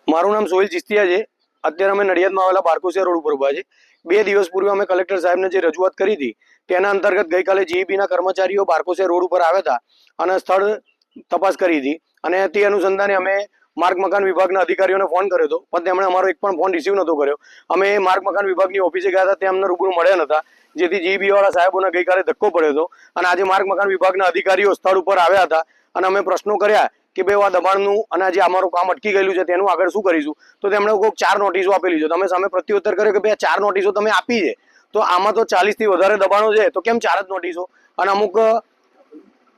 મારું નામ સોહિલ ચિસ્તિયા છે। અત્યારે અમે નડિયાદમાં આવેલા બારકોસિયા રોડ ઉપર ઉભા છે। 2 દિવસ પૂર્વે અમે કલેક્ટર સાહેબને જે રજૂઆત કરી હતી તેના અંતર્ગત ગઈકાલે જીઈબીના કર્મચારીઓ બારકોસિયા રોડ ઉપર આવ્યા હતા અને સ્થળ તપાસ કરી હતી અને તે અનુસંધાને અમે માર્ગ મકાન વિભાગના અધિકારીઓને ફોન કર્યો હતો, પણ તેમણે અમારો એક પણ ફોન રિસીવ નહોતો કર્યો। અમે માર્ગ મકાન વિભાગની ઓફિસે ગયા હતા, તેમને રૂબરૂ મળ્યા નહોતા, જેથી જીઈબી વાળા સાહેબોને ગઈકાલે ધક્કો પડ્યો હતો અને આજે માર્ગ મકાન વિભાગના અધિકારીઓ સ્થળ ઉપર આવ્યા હતા અને અમે પ્રશ્નો કર્યા કે ભાઈ આ દબાણનું અને જે અમારું કામ અટકી ગયેલું છે તેનું આગળ શું કરીશું, તો તેમણે કોઈક 4 નોટિસો આપેલી છે। તમે સામે પ્રત્યુત્તર કર્યો કે ભાઈ 4 નોટિસો તમે આપી છે, તો આમાં તો 40 થી વધારે દબાણો છે, તો કેમ 4 જ નોટિસો? અને અમુક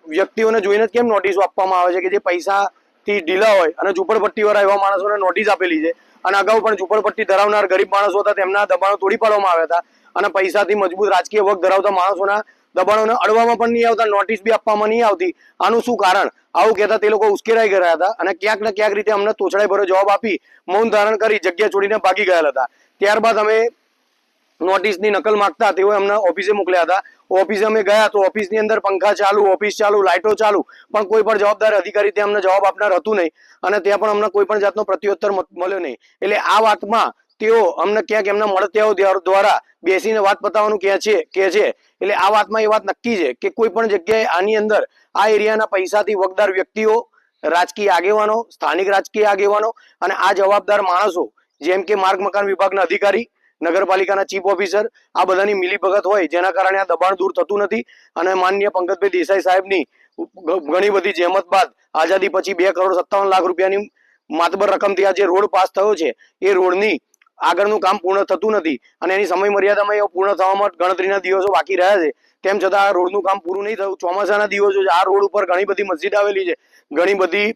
વ્યક્તિઓને જોઈને જ કેમ નોટિસો આપવામાં આવે છે કે જે પૈસાથી ઢીલા હોય અને ઝૂંપડપટ્ટીવાળા એવા માણસોને નોટિસ આપેલી છે અને અગાઉ પણ ઝૂંપડપટ્ટી ધરાવનાર ગરીબ માણસો હતા તેમના દબાણો તોડી પાડવામાં આવ્યા હતા અને પૈસાથી મજબૂત રાજકીય વર્ગ ધરાવતા માણસોના દબાણોને અડવામાં પણ નહીં આવતા, નોટિસ બી આપવામાં નહીં આવતી। આનું શું કારણ? આવું કહેતા તે લોકો ઉશ્કેરાઈ ગયા હતા અને ક્યાંક ને ક્યાંક રીતે અમને તોછડાઈ ભર્યો જવાબ આપી મૌન ધારણ કરી જગ્યા છોડીને ભાગી ગયેલા હતા। ત્યારબાદ અમે નોટિસની નકલ માંગતા તેઓ અમને ઓફિસે મોકલ્યા હતા। ઓફિસે અમે ગયા તો ઓફિસની અંદર પંખા ચાલુ, ઓફિસ ચાલુ, લાઇટો ચાલુ, પણ કોઈ પણ જવાબદાર અધિકારી ત્યાં અમને જવાબ આપનાર હતું નહીં અને ત્યાં પણ અમને કોઈ પણ જાતનો પ્રત્યુત્તર મળ્યો નહીં। એટલે આ વાતમાં તેઓ અમને ક્યાંક એમના મળતિયાઓ દ્વારા બેસીને વાત પતાવવાનું કહે છે। એટલે આ વાતમાં એ વાત નક્કી છે કે કોઈ પણ જગ્યાએ આની અંદર આ એરિયાના પૈસાથી વગદાર વ્યક્તિઓ, રાજકીય આગેવાનો, સ્થાનિક રાજકીય આગેવાનો અને આ જવાબદાર માણસો જેમ કે માર્ગ મકાન વિભાગના અધિકારી, નગરપાલિકાના ચીફ ઓફિસર, આ બધાની મિલીભગત હોય જેના કારણે આ દબાણ દૂર થતું નથી અને માનનીય પંકજભાઈ દેસાઈ સાહેબની ઘણી બધી જહેમત બાદ આઝાદી પછી 2,57,00,000 રૂપિયાની માતબર રકમથી આ જે રોડ પાસ થયો છે એ રોડની આગળનું કામ પૂર્ણ થતું નથી અને એની સમય મર્યાદામાં એ પૂર્ણ થવામાં ગણતરીના દિવસો બાકી રહ્યા છે। તેમ છતાં આ રોડનું કામ પૂરું નહીં થયું। ચોમાસાના દિવસો છે, આ રોડ ઉપર ઘણી બધી મસ્જિદ આવેલી છે, ઘણી બધી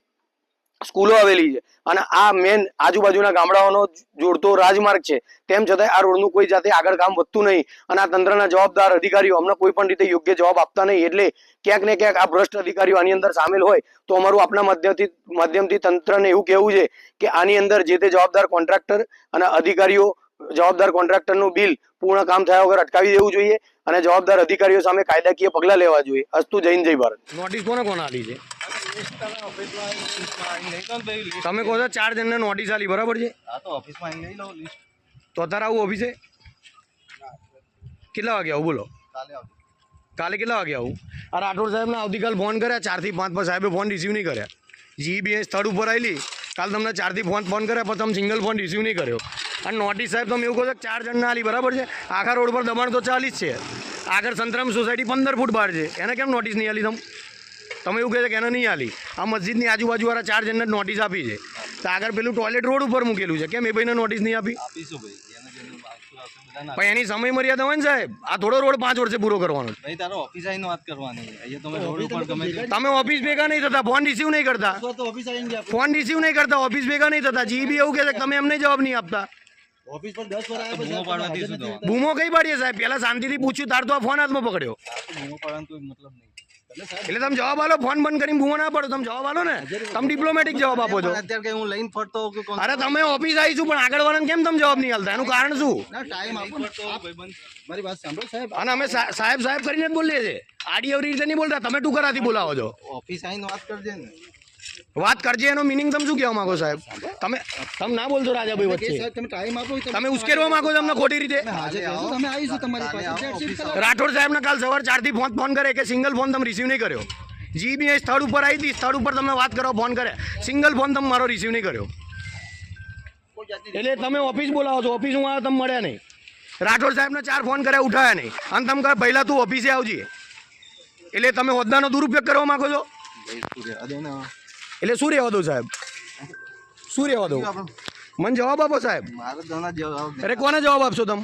સ્કૂલો આવેલી છે અને આ મેન આજુબાજુના ગામડાઓનો જોડતો રાજમાર્ગ છે, તેમ છતાં આ રોડનું કોઈ જાતે આગળ કામ વધતું નહીં અને આ તંત્રના જવાબદાર અધિકારીઓ અમને કોઈ પણ રીતે યોગ્ય જવાબ આપતા નહીં। એટલે ક્યાંક ને ક્યાંક આ ભ્રષ્ટ અધિકારીઓ આની અંદર સામેલ હોય તો અમારું આપના માધ્યમથી તંત્રને એવું કહેવું છે કે આની અંદર જે તે જવાબદાર કોન્ટ્રાક્ટર અને અધિકારીઓ જવાબદાર કોન્ટ્રાક્ટરનું બિલ પૂર્ણ કામ થયા વગર અટકાવી દેવું જોઈએ અને જવાબદાર અધિકારીઓ સામે કાયદાકીય પગલાં લેવા જોઈએ। અસ્તુ, જય હિન્દ, જય ભારત। નોટિસ કોને આલી છે? તમે કહો છો 4 જણને નોટિસ આલી, બરાબર છે? હા, તો ઓફિસમાં લઈ લો લિસ્ટ। તો અત્યારે આવું ઓફિસે કેટલા વાગે આવું બોલો? કાલે કેટલા વાગે આવું? આ રાઠોડ સાહેબને આવતીકાલ ફોન કર્યા 4 થી 5 પર સાહેબે ફોન રિસીવ નહીં કર્યા। જીબીએ સ્થળ ઉપર આવેલી, કાલ તમને 4 થી ફોન કર્યા પણ તમે સિંગલ ફોન રિસીવ નહીં કર્યો અને નોટિસ સાહેબ તમે એવું કહો છો 4 જણને આલી, બરાબર છે? આખા રોડ પર દબાણ તો 40 છે, આગળ સંતરામ સોસાયટી 15 ફૂટ બહાર છે, એને કેમ નોટિસ નહીં આલી? તમે એવું કહે છે કે એને નહીં આલી? આ મસ્જિદની આજુબાજુવાળા 4 જણને નોટિસ આપી છે, તો આગળ પેલું ટોયલેટ રોડ ઉપર મૂકેલું છે, કેમ એ ભાઈને નોટિસ નહીં આપી? પણ એની સમય મર્યાદા હોય ને સાહેબ, આ થોડો રોડ 5 વર્ષે પૂરો કરવાનો। તમે ઓફિસ ભેગા નહીં થતા, ફોન રિસીવ નહીં કરતા, ઓફિસ ભેગા નહીં થતા, જીબી એવું કહે છે તમે એમને જવાબ નહીં આપતા। ઓફિસ પર 10 વાર આવ્યા, બૂમો કઈ પાડીએ સાહેબ? પેલા શાંતિથી પૂછ્યું, તાર તો આ ફોન હાથમાં પકડ્યો, બૂમો પાડવાનો કોઈ મતલબ નહીં। એટલે તમે જવાબ આલો, ફોન બંધ કરીને બૂમો ના પાડો, તમે જવાબ આલો ને, તમે ડિપ્લોમેટિક જવાબ આપો છો। અત્યારે કઈ હું લઈને ફરતો હોઉં? અરે તમે ઓફિસ આવીશું પણ આગળ વાળાને કેમ તમે જવાબ નહીં આલતા? એનું કારણ શું? ટાઈમ આપો, મારી વાત સાંભળો સાહેબ। અને અમે સાહેબ કરીને જ બોલીએ છીએ, આડી અવરી રીતે નહીં બોલતા, તમે ટુકરાથી બોલાવો છો। ઓફિસ આવીને વાત કરજે ને, વાત કરજે એનો મિનિંગ તમે શું કહેવા માંગો સાહેબ? તમે ના બોલજો રાજાભાઈ વચ્ચે, તમે ટાઈમ આપો, તમે ઉશ્કેરવા માંગો છો અમને ખોટી રીતે। તમે આવીશું તમારી પાસે। રાઠોડ સાહેબને કાલ સવાર 4 થી ફોન કરે કે સિંગલ ફોન તમે રિસીવ નહીં કર્યો। જીબી સ્થળ ઉપર આવી હતી, સ્થળ ઉપર તમને વાત કરવા ફોન કરે, સિંગલ ફોન તમે મારો રિસીવ નહીં કર્યો, એટલે તમે ઓફિસ બોલાવો છો, ઓફિસ હું આવ્યો તમે મળ્યા નહીં। રાઠોડ સાહેબને 4 ફોન કર્યા, ઉઠાયા નહીં અને તમે કહે પહેલાં તું ઓફિસે આવજે, એટલે તમે હોદ્દાનો દુરુપયોગ કરવા માંગો છો। એટલે શું રહેવા દો સાહેબ? શું રહેવા દો? મને જવાબ આપો સાહેબ। અરે કોને જવાબ આપશો તમે?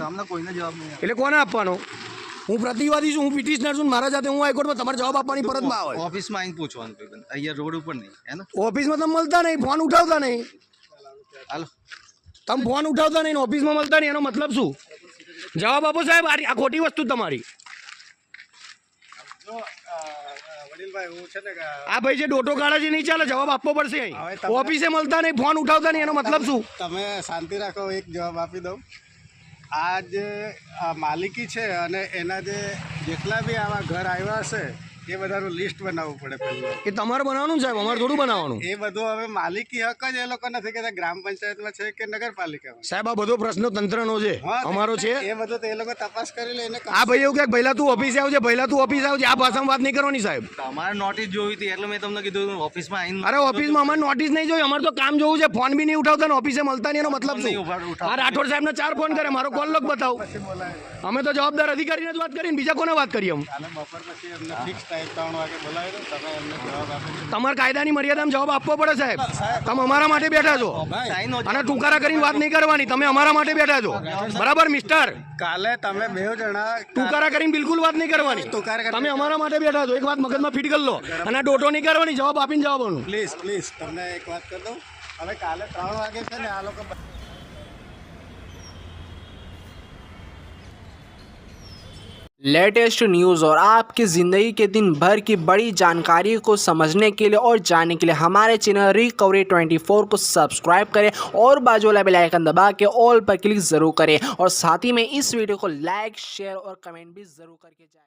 એટલે કોને આપવાનો? હું પ્રતિવાદી છું, હું પિટિશનર છું, મારા સાથે હું હાઈકોર્ટમાં તમારે જવાબ આપવાની ફરજમાં આવે। ઓફિસમાં આવીને પૂછવાનું, અહીંયા રોડ ઉપર નહીં, હે ને? ઓફિસમાં તમે મળતા નહીં, ફોન ઉઠાવતા નહીં, હાલો તમે ફોન ઉઠાવતા નહીં, ઓફિસમાં મળતા નહીં, એનો મતલબ શું? જવાબ આપો સાહેબ, આ ખોટી વસ્તુ તમારી। આ ભાઈ જે ડોટો કાઢે છે નહીં ચાલે, જવાબ આપવો પડશે। અહીં ઓફિસે મળતા નહીં, ફોન ઉઠાવતા નહીં, એનો મતલબ શું? તમે શાંતિ રાખો, એક જવાબ આપી દઉં। આ જે માલિકી છે અને એના જેટલા બી આવા ઘર આવ્યા હશે એ બધાનું લિસ્ટ બનાવવું પડે પહેલા. એ તમારે બનાવવાનું સાહેબ, અમારે થોડું બનાવવાનું. એ બધું હવે માલિકી હક જ એ લોકો નથી કહેતા ગ્રામ પંચાયતમાં છે કે નગરપાલિકામાં. સાહેબ આ બધો પ્રશ્ન તંત્રનો છે, હા, અમારો છે. એ બધું તો એ લોકો તપાસ કરી લે એને. આ ભાઈ એવું કે પહેલા તું ઓફિસે આવજે, પહેલા તું ઓફિસે આવજે, આ ભાષામાં વાત નહીં કરવાની સાહેબ. તમારે નોટિસ જોઈ હતી એટલે મેં તમને કીધું ઓફિસમાં આવીને. અરે ઓફિસમાં અમારે નોટિસ નહીં જોઈ, અમારે તો કામ જોવું છે. ફોન બી નહીં ઉઠાવતા ને ઓફિસે મળતા નહીં, એનો મતલબ નહીં શું? ઉઠાવતા. આ રાઠોડ સાહેબને 4 ફોન કરે, મારો કોલ લોગ બતાવ. અમે તો જવાબદાર અધિકારીને જ વાત કરીને બીજા કોને વાત કરીએ? કાલે બપોર પછી એમને ફિક્સ ટાઈમ 3 વાગે બોલાવી દો, તમે એમને જવાબ આપો. તમારે કાયદાની મર્યાદામાં જવાબ આપવો પડે સાહેબ. તમે અમારા માટે બેઠા છો અને ટૂંકારા કરીને વાત નહીં કરવાની. તમે અમારા માટે બેઠા છો, બરાબર મિસ્ટર? કાલે તમે બે જણા ટૂંકારા કરીને બિલકુલ વાત નહીં કરવાની. ટૂંકારા કરીને- તમે અમારા માટે બેઠા છો. એક વાત મગજમાં ફીટ કરી લો અને ડોટો નહીં કરવાની, જવાબ આપીને જવાબનું. પ્લીઝ તમને એક વાત કરી દઉં. હવે કાલે 3 વાગે છે ને આ લોકો लेटेस्ट न्यूज़ और आपकी ज़िंदगी के दिन भर की बड़ी जानकारी को समझने के लिए और जानने के लिए हमारे चैनल रिकवरी 24 को सब्सक्राइब करें और बाजू वाला बेल आइकन दबा के ऑल पर क्लिक ज़रूर करें और साथ ही में इस वीडियो को लाइक शेयर और कमेंट भी ज़रूर करके जाएं।